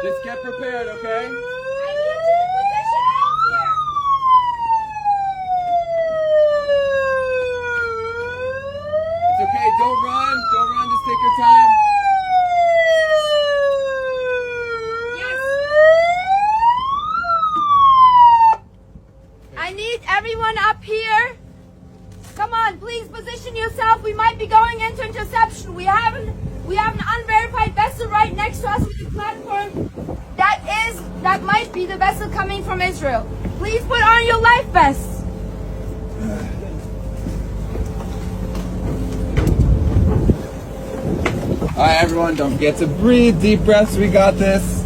Just get prepared, okay? I need you to position out here. It's okay. Don't run. Don't run. Just take your time. Yes. I need everyone up here. Come on, please position yourself. We might be going into interception. We have an unverified vessel right next to us with the platform. That might be the vessel coming from Israel. Please put on your life vests. All right, everyone. Don't forget to breathe. Deep breaths. We got this.